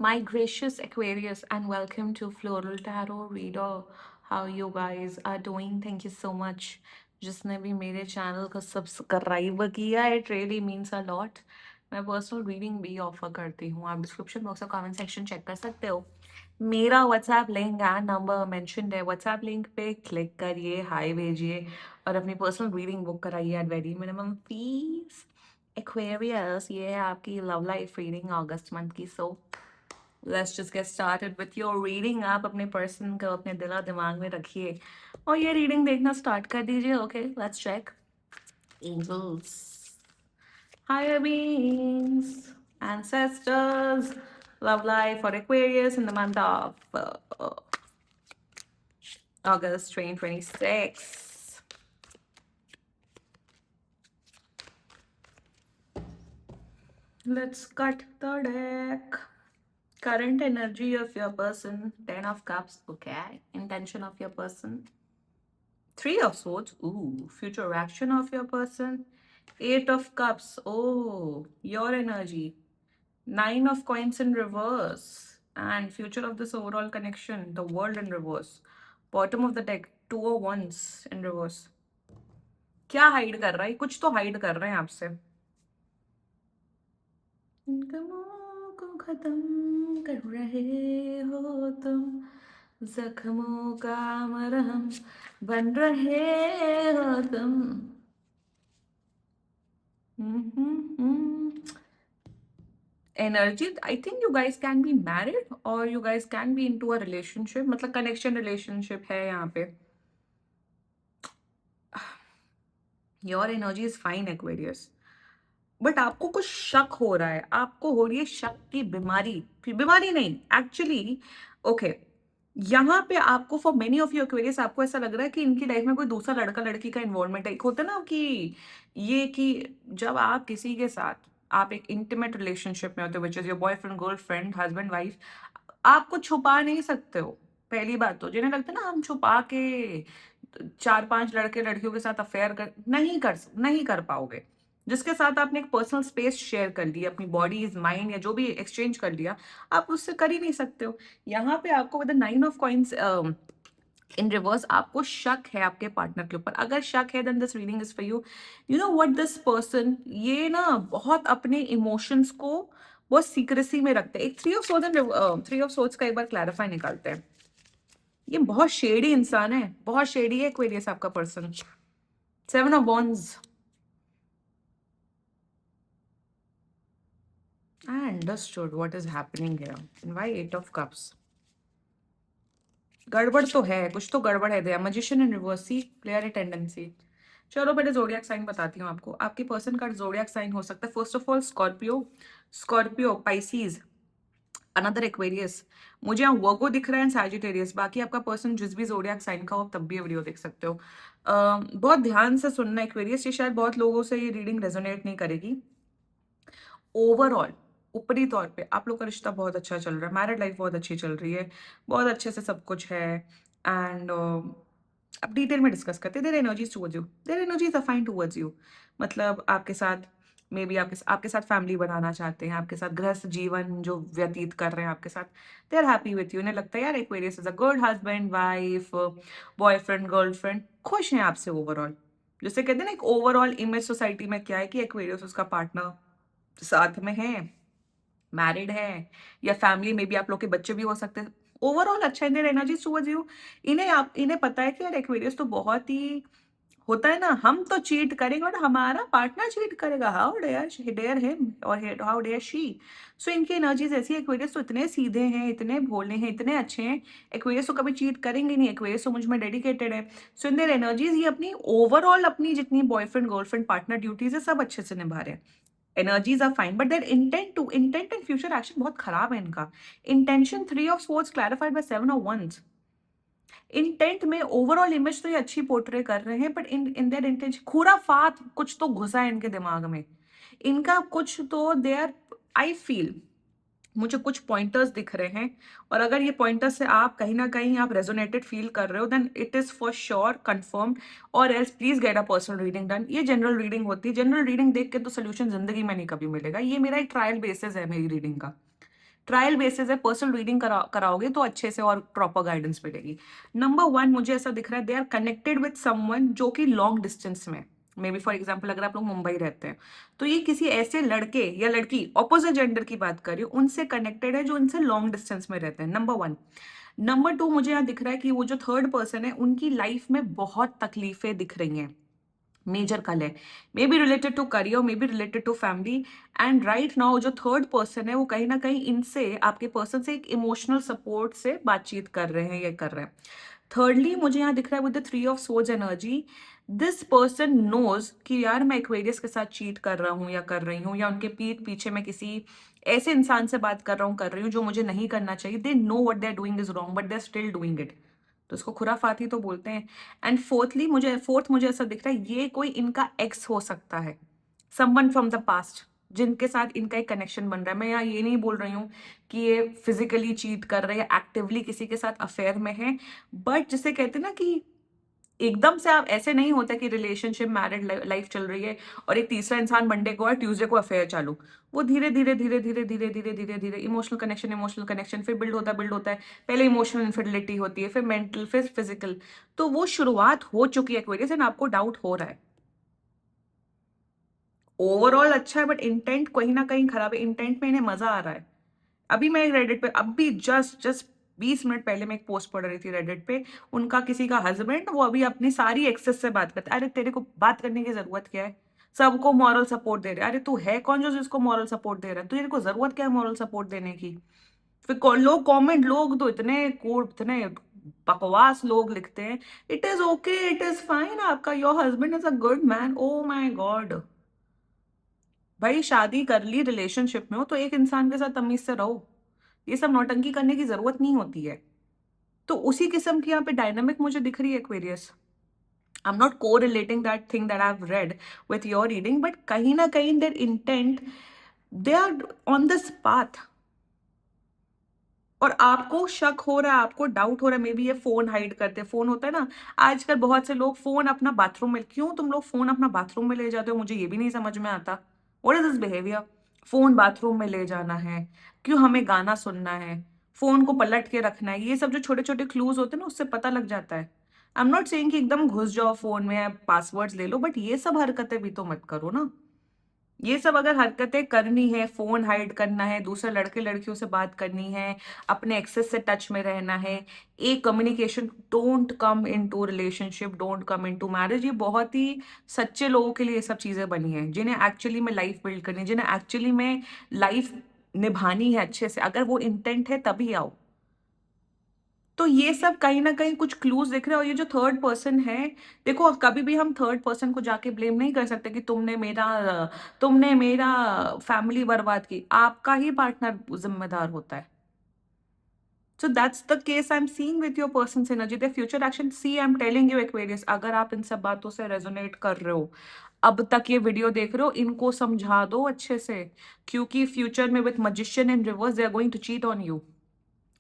My gracious Aquarius, and welcome to Floral Tarot Reader. How you guys are doing? Thank you so much. जिसने भी मेरे channel को subscribe किया, it really means a lot. मैं personal reading भी offer करती हूँ. आप डिस्क्रिप्शन बॉक्स और कमेंट सेक्शन चेक कर सकते हो. मेरा WhatsApp link and number mentioned है. व्हाट्सएप लिंक पे क्लिक करिए, हाई भेजिए और अपनी पर्सनल रीडिंग बुक कराइए at very minimum fees. Aquarius, ये है आपकी लव लाइफ रीडिंग अगस्त मंथ की. So let's just get started with your reading. आप अपने पर्सन को अपने दिला दिमाग में रखिए और ये रीडिंग देखना स्टार्ट कर दीजिए. Okay, let's check. Angels, higher beings, ancestors, love life for Aquarius in the month of August 2026. Let's cut the deck. Current energy of your person, 10 of cups. Okay, intention of your person, Three of Swords. Ooh, future action of your person. Eight of Cups. Oh, your energy. Nine of Coins in reverse. And future of this overall connection. The World in reverse. Bottom of the deck. Two of Wands in reverse. क्या hide कर रहा है? कुछ तो hide कर रहे हैं आपसे. गमों को खत्म कर रहे हो तुम, जख्मों का मरहम बन रहे हो तुम. Energy, I think you guys can be married or you guys can be into a relationship. मतलब connection relationship है यहाँ पे. Your energy is fine, Aquarius. But आपको कुछ शक हो रहा है. आपको हो रही है शक की बीमारी. बीमारी नहीं, एक्चुअली. ओके, यहाँ पे आपको for many of you Aquarius आपको ऐसा लग रहा है कि इनकी लाइफ में कोई दूसरा लड़का लड़की का इन्वॉल्वमेंट है. एक होता है ना कि ये कि जब आप किसी के साथ आप एक इंटीमेट रिलेशनशिप में होते हो, which is your boyfriend, girlfriend, husband, wife, आपको छुपा नहीं सकते हो. पहली बात तो जिन्हें लगता है ना हम छुपा के चार पांच लड़के लड़कियों के साथ अफेयर नहीं कर पाओगे. जिसके साथ आपने एक पर्सनल स्पेस शेयर कर लिया, अपनी बॉडी इज माइंड या जो भी एक्सचेंज कर लिया, आप उससे कर ही नहीं सकते हो. यहाँ पे आपको with nine of coins in reverse आपको शक है आपके पार्टनर के ऊपर. अगर शक है then this reading is for you. You know what, this person ये ना बहुत अपने इमोशंस को बहुत सीक्रेसी में रखते हैं. एक थ्री ऑफ सोर्ड्स का एक बार क्लैरिफाई निकालते हैं. ये बहुत शेडी इंसान है, बहुत शेडी है एक्वेरियस आपका person. Seven of wands. I understood what is happening here. And why Eight of Cups? गड़बड़ तो है, कुछ तो गड़बड़ है. दिया मैजिशियन इन रिवर्स, सी क्लियर टेंडेंसी. चलो पहले जोडियक साइन बताती हूँ आपको. आपके पर्सन का जोडियक साइन हो सकता है first of all Scorpio, Pisces, another Aquarius. मुझे यहाँ वर्गो दिख रहा है, सैजिटेरियस. बाकी आपका पर्सन जिस भी जोडियक साइन का हो तब भी वीडियो देख सकते हो. बहुत ध्यान से सुनना एक्वेरियस. ये शायद बहुत लोगों से ये रीडिंग रेजोनेट नहीं करेगी. ओवरऑल ऊपरी तौर पे आप लोग का रिश्ता बहुत अच्छा चल रहा है. मैरिड लाइफ बहुत अच्छी चल रही है, बहुत अच्छे से सब कुछ है. एंड अब डिटेल में डिस्कस करते हैं. Their energies towards you, their energies are fine towards you. मतलब आपके साथ मे बी आपके साथ फैमिली बनाना चाहते हैं, आपके साथ गृहस्थ जीवन जो व्यतीत कर रहे हैं आपके साथ. They are happy with you. उन्हें लगता है यार Aquarius is a good husband, wife, boyfriend, girlfriend. खुश हैं आपसे ओवरऑल. जैसे कहते हैं ना एक ओवरऑल इमेज सोसाइटी में क्या है कि एक्वेरियस उसका पार्टनर साथ में है, मैरिड है, या फैमिली में भी आप लोग के बच्चे भी हो सकते हैं. ओवरऑल अच्छा है. There energies towards you. इन्हें पता है कि यार एक्वेरियस तो बहुत ही होता है ना, हम तो चीट करेंगे और हमारा पार्टनर चीट करेगा. हाउ डेयर हिम और हाउ डेयर शी. सो इनकी एनर्जीज ऐसी है. एक्वेरियस तो इतने सीधे हैं, इतने भोले हैं, इतने अच्छे हैं. एक्वेरियस तो कभी चीट करेंगे नहीं. एक्वेरियस तो मुझ में डेडिकेटेड है. सो इन देयर एनर्जीज ये अपनी ओवरऑल अपनी जितनी बॉयफ्रेंड, गर्लफ्रेंड, पार्टनर ड्यूटीज है सब अच्छे से निभा रहे हैं. Energies are fine but their intent and future action बहुत खराब है इनका. Intention three of swords clarified by seven of wands. Intent में ओवरऑल इमेज तो ये अच्छी पोर्ट्रे कर रहे हैं बट इन देयर इंटेंशन खुराफात कुछ तो घुसा है इनके दिमाग में. इनका कुछ तो देयर, आई फील, मुझे कुछ पॉइंटर्स दिख रहे हैं. और अगर ये पॉइंटर्स से आप कहीं ना कहीं आप रेजोनेटेड फील कर रहे हो then it is for sure confirmed. और else please get a personal reading done. ये जनरल रीडिंग होती है. जनरल रीडिंग देख के तो सोल्यूशन जिंदगी में नहीं कभी मिलेगा. ये मेरा एक ट्रायल बेसिस है मेरी रीडिंग का. ट्रायल बेसिस है, पर्सनल रीडिंग कराओगे तो अच्छे से और प्रॉपर गाइडेंस मिलेगी। नंबर 1 मुझे ऐसा दिख रहा है, they are connected with someone जो कि लॉन्ग डिस्टेंस में, मे बी फॉर एग्जाम्पल अगर आप लोग मुंबई रहते हैं तो ये किसी ऐसे लड़के या लड़की, ऑपोजिट जेंडर की बात कर रही हूँ, उनसे कनेक्टेड है जो इनसे लॉन्ग डिस्टेंस में रहते हैं, नंबर 1। नंबर 2 मुझे यहाँ दिख रहा है कि वो जो थर्ड पर्सन है उनकी लाइफ में बहुत तकलीफें दिख रही हैं, मेजर कल है, may be related to career, may be related to family. And right now जो थर्ड पर्सन है वो कहीं ना कहीं इनसे, आपके पर्सन से एक इमोशनल सपोर्ट से बातचीत कर रहे हैं, ये कर रहे हैं। थर्डली मुझे यहाँ दिख रहा है with the 3 of swords energy, this person knows कि यार मैं एक्वेरियस के साथ चीट कर रहा हूँ या कर रही हूँ, या उनके पीठ पीछे मैं किसी ऐसे इंसान से बात कर रहा हूँ, कर रही हूँ जो मुझे नहीं करना चाहिए। They know what they are doing is wrong but they are still doing it, तो इसको खुराफाती तो बोलते हैं। एंड फोर्थ मुझे ऐसा दिख रहा है ये कोई इनका एक्स हो सकता है, समवन फ्रॉम द पास्ट जिनके साथ इनका एक कनेक्शन बन रहा है। मैं यहाँ ये नहीं बोल रही हूँ कि ये फिजिकली चीट कर रहे हैं, एक्टिवली किसी के साथ अफेयर में है, बट जिसे कहते हैं ना कि एकदम से आप ऐसे नहीं होता कि रिलेशनशिप मैरिड लाइफ चल रही है और एक तीसरा इंसान मंडे को और ट्यूसडे को अफेयर चालू, वो धीरे धीरे धीरे धीरे धीरे धीरे धीरे धीरे इमोशनल कनेक्शन फिर बिल्ड होता है। पहले इमोशनल इनफिडिलिटी होती है, फिर मेंटल, फिर फिजिकल। तो वो शुरुआत हो चुकी है एक्वेरियस एंड आपको डाउट हो रहा है। ओवरऑल अच्छा है बट इंटेंट कहीं ना कहीं खराब है, इंटेंट में इन्हें मजा आ रहा है। अभी मैं रेडिट पे, अभी जस्ट जस्ट 20 मिनट पहले मैं एक पोस्ट पढ़ रही थी रेडिट पे, उनका किसी का हस्बैंड, वो अभी अपनी सारी एक्सेस से बात करता है। अरे तेरे को बात करने की जरूरत क्या है, सबको मॉरल सपोर्ट दे रहे हैं। अरे तू है कौन जो जिसको मॉरल सपोर्ट दे रहा है, तुझे को जरूरत क्या है मॉरल सपोर्ट देने की। फिर लोग कमेंट, लोग तो इतने कोड, इतने बकवास लोग लिखते हैं, it is okay, it is fine, आपका your husband is a good man. Oh my god, भाई शादी कर ली, रिलेशनशिप में हो तो एक इंसान के साथ तमीज से रहो, ये सब नौटंकी करने की जरूरत नहीं होती है। तो उसी किस्म की यहाँ पे डायनामिक मुझे दिख रही है Aquarius. I am not correlating that thing that I have read with your reading, but कहीं ना कहीं their intent, they are on this path, और आपको शक हो रहा है, आपको डाउट हो रहा है, मे बी ये फोन हाइड करते, फोन होता है ना आजकल, बहुत से लोग फोन अपना बाथरूम में, क्यों तुम लोग फोन अपना बाथरूम में ले जाते हो, मुझे ये भी नहीं समझ में आता। What is this behaviour, phone bathroom में ले जाना है, क्यों हमें गाना सुनना है, फोन को पलट के रखना है, ये सब जो छोटे छोटे क्लूज होते हैं ना उससे पता लग जाता है। आई एम नॉट सेइंग कि एकदम घुस जाओ फोन में, पासवर्ड्स ले लो, बट ये सब हरकतें भी तो मत करो ना। ये सब अगर हरकतें करनी है, फोन हाइड करना है, दूसरे लड़के लड़कियों से बात करनी है, अपने एक्सेस से टच में रहना है, एक communication, don't come into relationship, don't come into marriage, ये बहुत ही सच्चे लोगों के लिए ये सब चीजें बनी हैं, जिन्हें एक्चुअली में लाइफ बिल्ड करनी है, जिन्हें एक्चुअली में लाइफ निभानी है अच्छे से, अगर वो इंटेंट है तभी आओ। तो ये सब कहीं ना कहीं कुछ क्लूज दिख रहे हैं। और ये जो थर्ड पर्सन है, देखो कभी भी हम थर्ड पर्सन को जाके ब्लेम नहीं कर सकते कि तुमने मेरा फैमिली बर्बाद की, आपका ही पार्टनर जिम्मेदार होता है। So that's the case I am seeing with your person energy, the future action, see I am telling you Aquarius, अगर आप इन सब बातों से रेजोनेट कर रहे हो, अब तक ये वीडियो देख रहे हो, इनको समझा दो अच्छे से, क्योंकि फ्यूचर में with magician in reverse they are going to cheat on you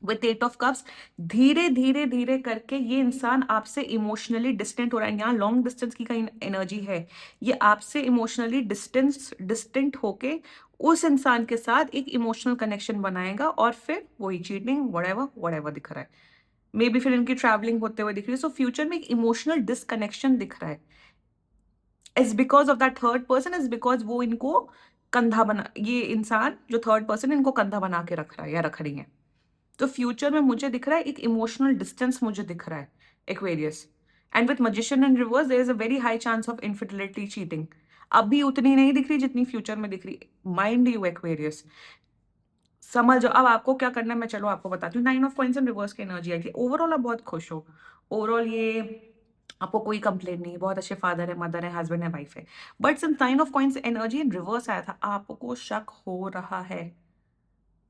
with 8 of cups. धीरे धीरे धीरे करके ये इंसान आपसे इमोशनली डिस्टेंट हो रहा है, यहाँ लॉन्ग डिस्टेंस की कहीं एनर्जी है, ये आपसे इमोशनली डिस्टेंट होके उस इंसान के साथ एक इमोशनल कनेक्शन बनाएगा, और फिर वही चीटिंग वटेवर वटेवर दिख रहा है, मे बी फिर इनकी ट्रैवलिंग होते हुए दिख रही है। सो फ्यूचर में एक इमोशनल डिसकनेक्शन दिख रहा है, is because of that third person, is because वो इनको कंधा बना, ये इंसान जो थर्ड पर्सन इनको कंधा बना के रख रहा है या रख रही है। तो फ्यूचर में मुझे दिख रहा है एक इमोशनल डिस्टेंस मुझे दिख रहा है Aquarius. And with magician in reverse there is a very high chance of infidelity, cheating. अभी उतनी नहीं दिख रही जितनी फ्यूचर में दिख रही, माइंड यू एक्वेरियस, समझ जाओ। अब आपको क्या करना है मैं चलो आपको बताती हूँ। 9 ऑफ कॉइंस इन रिवर्स की एनर्जी आई थी, ओवरऑल आप बहुत खुश हो, ओवरऑल ये आपको कोई कंप्लेन नहीं, बहुत अच्छे फादर है, मदर है, हस्बैंड है, वाइफ है, but since 9 of coins energy in reverse आया था, आपको शक हो रहा है,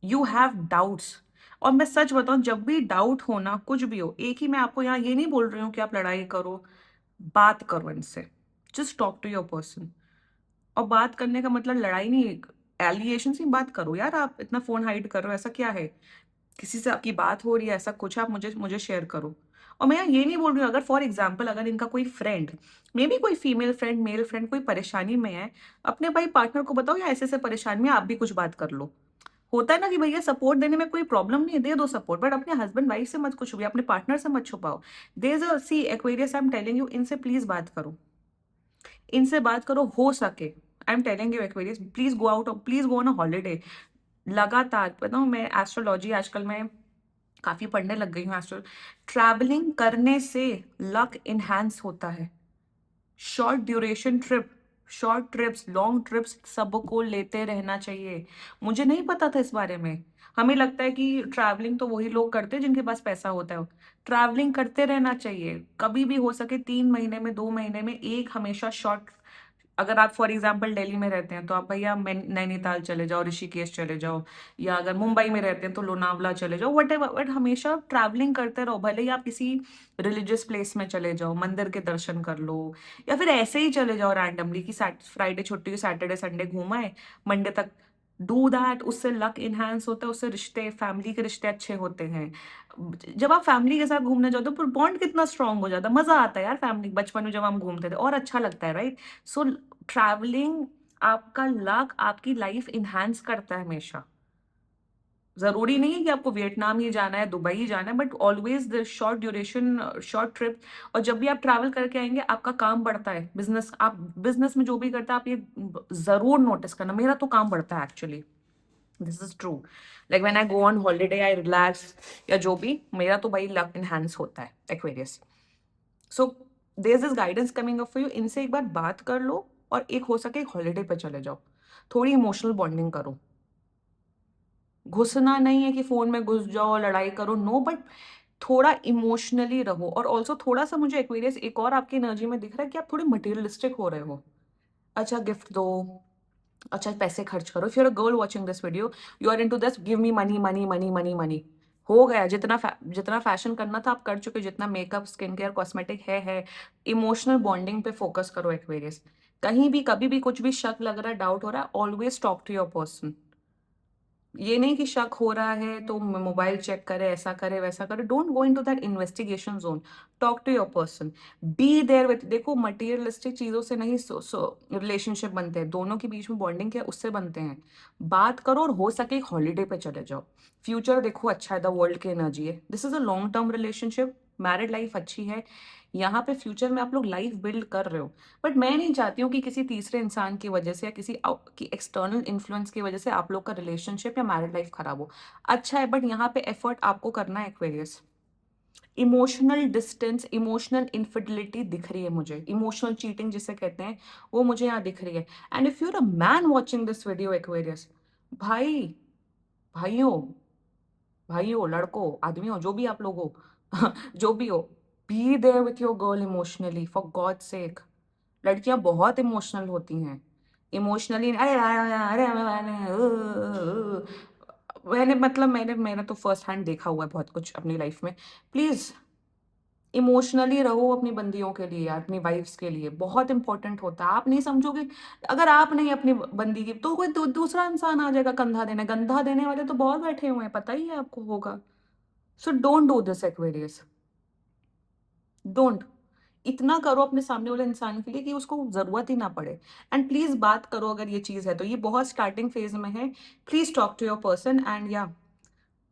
यू हैव डाउट्स। और मैं सच बताऊं, जब भी डाउट हो ना, कुछ भी हो, एक ही मैं आपको यहाँ ये नहीं बोल रही हूँ कि आप लड़ाई करो, बात करो इनसे, just talk to your person. और बात करने का मतलब लड़ाई नहीं, एलिगेशन से बात करो, यार आप इतना फोन हाइड कर रहे हो, ऐसा क्या है, किसी से आपकी बात हो रही है, ऐसा कुछ आप मुझे मुझे शेयर करो। और मैं यहाँ ये नहीं बोल रही हूँ, अगर फॉर एग्जाम्पल अगर इनका कोई फ्रेंड, मे बी कोई फीमेल फ्रेंड, मेल फ्रेंड कोई परेशानी में है, अपने भाई पार्टनर को बताओ या ऐसे ऐसे परेशानी में आप भी कुछ बात कर लो, होता है ना कि भैया सपोर्ट देने में कोई प्रॉब्लम नहीं है, दे दो सपोर्ट, बट अपने हस्बैंड वाइफ से मत कुछ भी, अपने पार्टनर से मत छुपाओ। There is a see Aquarius, I am telling you, इनसे प्लीज बात करो, इनसे बात करो हो सके। I am telling you Aquarius, please go out, please go on a holiday. लगातार पता हूँ मैं एस्ट्रोलॉजी आजकल मैं काफी पढ़ने लग गई हूँ एस्ट्रो। ट्रैवलिंग करने से लक इनहैंस होता है। Short duration trip, short trips, long trips सबको लेते रहना चाहिए। मुझे नहीं पता था इस बारे में। हमें लगता है कि ट्रैवलिंग तो वही लोग करते हैं जिनके पास पैसा होता है। ट्रैवलिंग करते रहना चाहिए, कभी भी हो सके 3 महीने में, 2 महीने में एक, हमेशा शॉर्ट। अगर आप फॉर एग्जाम्पल दिल्ली में रहते हैं तो आप भैया नैनीताल चले जाओ, ऋषिकेश चले जाओ, या अगर मुंबई में रहते हैं तो लोनावला चले जाओ, वट एवर, बट हमेशा ट्रैवलिंग करते रहो। भले ही आप किसी रिलीजियस प्लेस में चले जाओ, मंदिर के दर्शन कर लो, या फिर ऐसे ही चले जाओ रैंडमली कि फ्राइडे छुट्टी हुई, सैटरडे संडे घूम आए, मंडे तक। डू दैट, उससे लक इनहेंस होता है, उससे रिश्ते, फैमिली के रिश्ते अच्छे होते हैं। जब आप फैमिली के साथ घूमने जाओ तो बॉन्ड कितना स्ट्रांग हो जाता है, मजा आता है यार फैमिली, बचपन में जब हम घूमते थे और अच्छा लगता है, राइट? सो ट्रैवलिंग आपका लक, आपकी लाइफ इनहैंस करता है हमेशा। जरूरी नहीं है कि आपको वियतनाम ही जाना है, दुबई ही जाना है, but always the short duration, short trip. और जब भी आप ट्रैवल करके आएंगे आपका काम बढ़ता है, बिजनेस, आप बिजनेस में जो भी करते हैं आप ये जरूर नोटिस करना, मेरा तो काम बढ़ता है actually. This is true. Like when I go on holiday, I relax, या जो भी, मेरा तो भाई लक इनहैंस होता है Aquarius. So there is this guidance coming up for you, इनसे एक बार बात कर लो, और एक हो सके हॉलीडे पे चले जाओ, थोड़ी इमोशनल बॉन्डिंग करो। घुसना नहीं है कि फोन में घुस जाओ, लड़ाई करो, नो, बट थोड़ा इमोशनली रहो। और ऑल्सो थोड़ा सा मुझे एक्वेरियस एक और आपकी एनर्जी में दिख रहा है कि आप थोड़े मटेरियलिस्टिक हो रहे हो। अच्छा गिफ्ट दो, अच्छा पैसे खर्च करो। If you are a girl watching this video, you are into this, give me money money money money money. हो गया, जितना फैशन करना था आप कर चुके, जितना मेकअप, स्किन केयर, कॉस्मेटिक है। इमोशनल बॉन्डिंग पे फोकस करो एक्वेरियस। कहीं भी कभी भी कुछ भी शक लग रहा है, डाउट हो रहा है, always talk to your person. ये नहीं कि शक हो रहा है तो मोबाइल चेक करे, ऐसा करे वैसा करे, don't go into that investigation zone. Talk to your person, be there with. देखो मटेरियलिस्टिक चीजों से नहीं रिलेशनशिप बनते हैं, दोनों के बीच में बॉन्डिंग क्या है उससे बनते हैं। बात करो, और हो सके हॉलीडे पे चले जाओ। फ्यूचर देखो अच्छा है, द वर्ल्ड की एनर्जी है, this is a long term relationship, married life अच्छी है। यहाँ पे फ्यूचर में आप लोग लाइफ बिल्ड कर रहे हो। बट मैं नहीं चाहती हूँ कि किसी तीसरे इंसान की वजह से, या किसी की एक्सटर्नल इन्फ्लुएंस की वजह से आप लोग का रिलेशनशिप या मैरिड लाइफ खराब हो। अच्छा है, बट यहाँ पे एफर्ट आपको करना है Aquarius. Emotional distance, emotional infidelity दिख रही है मुझे, इमोशनल चीटिंग जिसे कहते हैं, वो मुझे यहाँ दिख रही है। And if you are a man watching this video Aquarius, भाई, भाइयों, भाइयों, लड़कों, आदमियों, जो भी आप लोग हो, जो भी हो, be there with your girl emotionally, for God sake. लड़कियां बहुत इमोशनल होती हैं, इमोशनली, अरे अरे मैंने मतलब मैंने तो फर्स्ट हैंड देखा हुआ है बहुत कुछ अपनी लाइफ में। प्लीज इमोशनली रहो अपनी बंदियों के लिए, यार, अपनी वाइफ्स के लिए बहुत इंपॉर्टेंट होता है। आप नहीं समझोगे, अगर आप नहीं अपनी बंदी की, तो कोई दूसरा इंसान आ जाएगा कंधा देने। गंधा देने वाले तो बहुत बैठे हुए हैं, पता ही है आपको होगा। So don't do this Aquarius, don't. इतना करो अपने सामने वाले इंसान के लिए कि उसको जरूरत ही ना पड़े। एंड प्लीज बात करो, अगर ये चीज है तो, ये बहुत स्टार्टिंग फेज में है। Please talk to your person, and या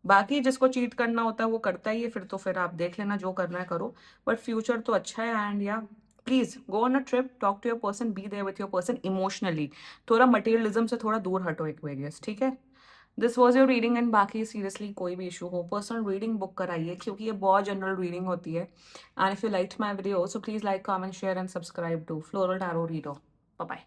बाकी जिसको चीट करना होता है वो करता ही है, फिर तो फिर आप देख लेना, जो करना है करो। बट फ्यूचर तो अच्छा है, एंड या please go on a trip, talk to your person, be there with your person emotionally. थोड़ा मटेरियलिज्म से थोड़ा दूर हटो एक्वेरियस, ठीक है? This was your reading, and बाकी सीरियसली कोई भी इशू हो, पर्सनल रीडिंग बुक कराइए, क्योंकि ये बहुत जनरल रीडिंग होती है। And if you like my video, so please like, comment, share and subscribe to Floral Tarot Reader. Bye bye.